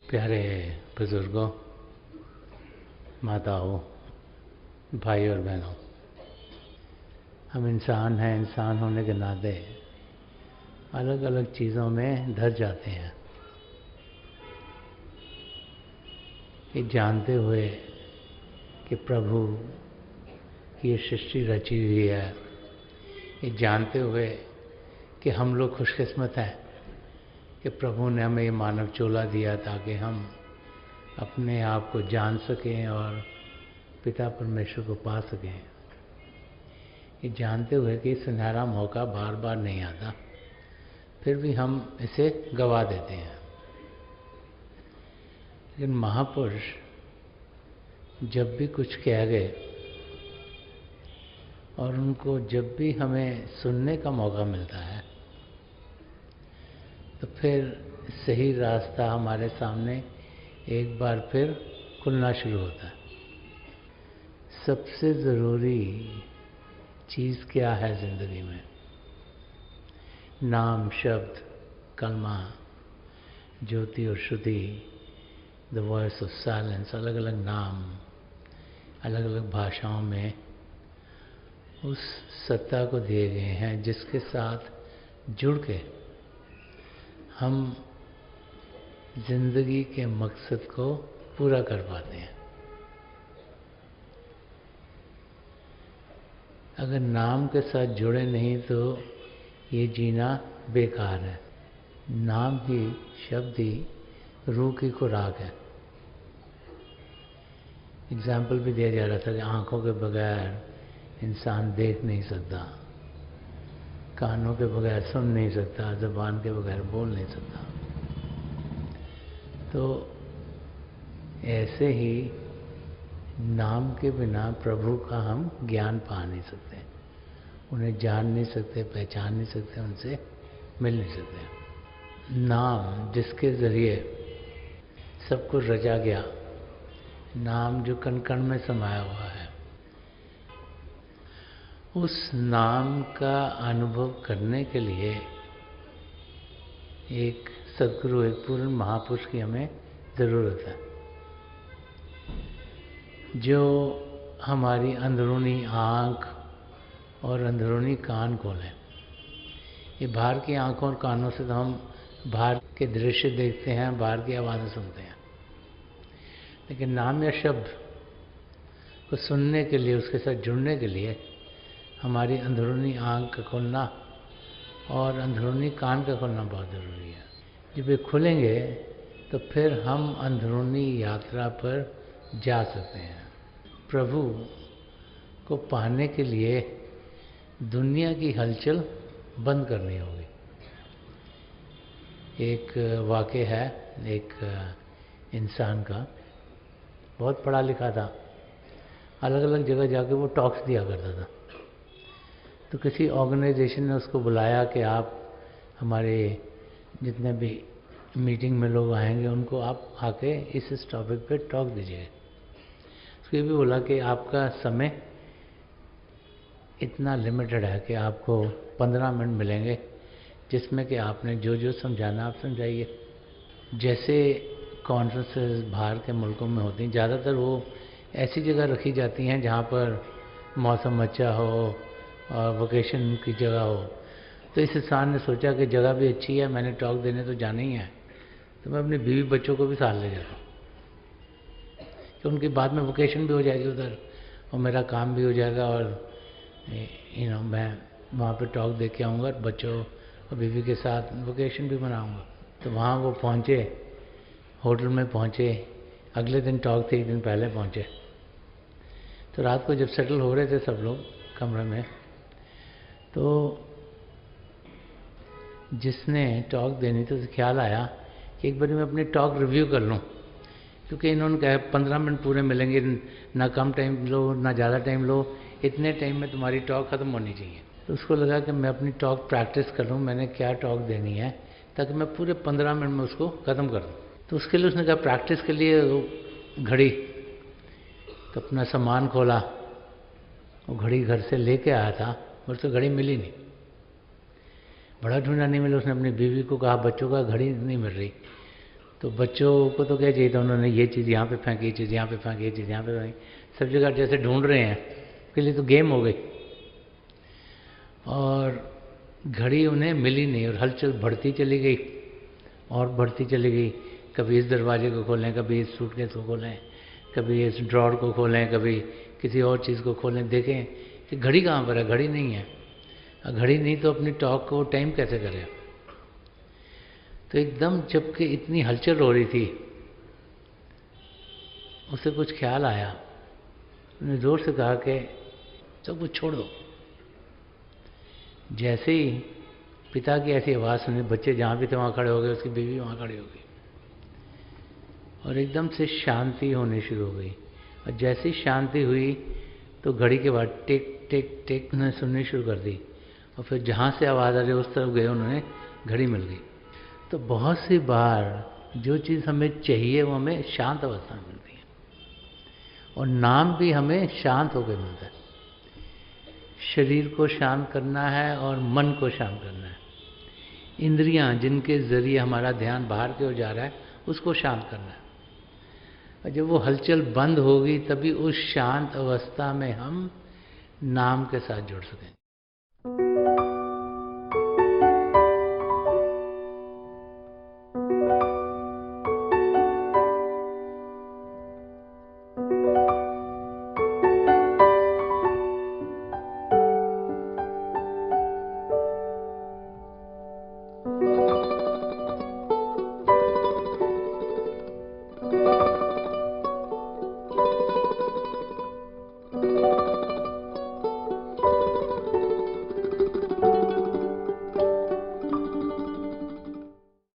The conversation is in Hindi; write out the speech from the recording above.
प्यारे बुजुर्गों, माताओं, भाई और बहनों, हम इंसान हैं। इंसान होने के नाते अलग अलग चीज़ों में धर जाते हैं। ये जानते हुए कि प्रभु की ये सृष्टि रची हुई है, ये जानते हुए कि हम लोग खुशकिस्मत हैं कि प्रभु ने हमें ये मानव चोला दिया ताकि हम अपने आप को जान सकें और पिता परमेश्वर को पा सकें। ये जानते हुए कि सुनहरा मौका बार बार नहीं आता, फिर भी हम इसे गवा देते हैं। लेकिन महापुरुष जब भी कुछ कह गए और उनको जब भी हमें सुनने का मौका मिलता है तो फिर सही रास्ता हमारे सामने एक बार फिर खुलना शुरू होता है। सबसे ज़रूरी चीज़ क्या है ज़िंदगी में? नाम, शब्द, कलमा, ज्योति और श्रुति, द वॉइस ऑफ साइलेंस। अलग अलग नाम, अलग अलग भाषाओं में उस सत्ता को दिए गए हैं जिसके साथ जुड़ के हम जिंदगी के मकसद को पूरा कर पाते हैं। अगर नाम के साथ जुड़े नहीं तो ये जीना बेकार है। नाम ही, शब्द ही रूह की खुराक है। एग्जाम्पल भी दिया जा रहा था कि आँखों के बगैर इंसान देख नहीं सकता, कानों के बगैर सुन नहीं सकता, ज़बान के बगैर बोल नहीं सकता। तो ऐसे ही नाम के बिना प्रभु का हम ज्ञान पा नहीं सकते, उन्हें जान नहीं सकते, पहचान नहीं सकते, उनसे मिल नहीं सकते। नाम जिसके ज़रिए सब कुछ रचा गया, नाम जो कण कण में समाया हुआ है, उस नाम का अनुभव करने के लिए एक सद्गुरु, एक पूर्ण महापुरुष की हमें ज़रूरत है, जो हमारी अंदरूनी आँख और अंदरूनी कान खोलें। ये बाहर की आँखों और कानों से तो हम बाहर के दृश्य देखते हैं, बाहर की आवाज़ें सुनते हैं, लेकिन नाम या शब्द को सुनने के लिए, उसके साथ जुड़ने के लिए हमारी अंदरूनी आँख का खुलना और अंदरूनी कान का खुलना बहुत ज़रूरी है। जब ये खुलेंगे तो फिर हम अंदरूनी यात्रा पर जा सकते हैं। प्रभु को पाने के लिए दुनिया की हलचल बंद करनी होगी। एक वाक़या है, एक इंसान का, बहुत पढ़ा लिखा था, अलग अलग जगह जाके वो टॉक्स दिया करता था। तो किसी ऑर्गेनाइजेशन ने उसको बुलाया कि आप हमारे जितने भी मीटिंग में लोग आएंगे उनको आप आके इस टॉपिक पे टॉक दीजिए। उसको ये भी बोला कि आपका समय इतना लिमिटेड है कि आपको 15 मिनट मिलेंगे जिसमें कि आपने जो जो समझाना आप समझाइए। जैसे कॉन्फ्रेंसेस बाहर के मुल्कों में होती हैं, ज़्यादातर वो ऐसी जगह रखी जाती हैं जहाँ पर मौसम अच्छा हो और वोकेशन की जगह हो। तो इस इंसान ने सोचा कि जगह भी अच्छी है, मैंने टॉक देने तो जाना ही है, तो मैं अपनी बीवी बच्चों को भी साथ ले जाता हूँ कि उनकी बाद में वोकेशन भी हो जाएगी उधर और मेरा काम भी हो जाएगा और मैं वहाँ पे टॉक दे के आऊँगा, बच्चों और बीवी के साथ वोकेशन भी मनाऊँगा। तो वहाँ वो पहुँचे, होटल में पहुँचे, अगले दिन टॉक थे, एक दिन पहले पहुँचे। तो रात को जब सेटल हो रहे थे सब लोग कमरे में, तो जिसने टॉक देनी थी उसे ख्याल आया कि एक बार मैं अपनी टॉक रिव्यू कर लूँ, क्योंकि इन्होंने कहा 15 मिनट पूरे मिलेंगे, ना कम टाइम लो ना ज़्यादा टाइम लो, इतने टाइम में तुम्हारी टॉक ख़त्म होनी चाहिए। तो उसको लगा कि मैं अपनी टॉक प्रैक्टिस कर लूँ, मैंने क्या टॉक देनी है, ताकि मैं पूरे 15 मिनट में उसको ख़त्म कर दूँ। तो उसके लिए उसने कहा प्रैक्टिस के लिए घड़ी, तो अपना सामान खोला, वो घड़ी घर से लेके आया था, मुझे तो घड़ी मिली नहीं, बड़ा ढूंढा नहीं मिला। उसने अपनी बीवी को कहा, बच्चों का घड़ी नहीं मिल रही। तो बच्चों को तो क्या चाहिए था, उन्होंने ये चीज़ यहाँ पे फेंक, ये चीज़ यहाँ पे फेंक, ये चीज़ यहाँ पे फेंक, सब जगह जैसे ढूंढ रहे हैं, उसके लिए तो गेम हो गई। और घड़ी उन्हें मिली नहीं और हलचल बढ़ती चली गई और बढ़ती चली गई। कभी इस दरवाजे को खोलें, कभी इस सूटकेस को खोलें, कभी इस ड्रॉर को खोलें, कभी किसी और चीज़ को खोलें, देखें कि घड़ी कहाँ पर है, घड़ी नहीं है। घड़ी नहीं तो अपनी टॉक को टाइम कैसे करें। तो एकदम जबकि इतनी हलचल हो रही थी, उसे कुछ ख्याल आया, उसने ज़ोर से कहा कि सब कुछ छोड़ दो। जैसे ही पिता की ऐसी आवाज़ सुनी, बच्चे जहाँ भी थे वहाँ खड़े हो गए, उसकी बीवी वहाँ खड़ी हो गई और एकदम से शांति होनी शुरू हो गई। और जैसी शांति हुई तो घड़ी के बाद टिक टिक टिक उन्होंने सुननी शुरू कर दी और फिर जहाँ से आवाज़ आ रही उस तरफ गए, उन्होंने घड़ी मिल गई। तो बहुत सी बार जो चीज़ हमें चाहिए वो हमें शांत अवस्था में मिलती है और नाम भी हमें शांत होकर मिलता है। शरीर को शांत करना है और मन को शांत करना है। इंद्रियां जिनके ज़रिए हमारा ध्यान बाहर की ओर जा रहा है उसको शांत करना है। और जब वो हलचल बंद होगी तभी उस शांत अवस्था में हम नाम के साथ जुड़ सकेंगे।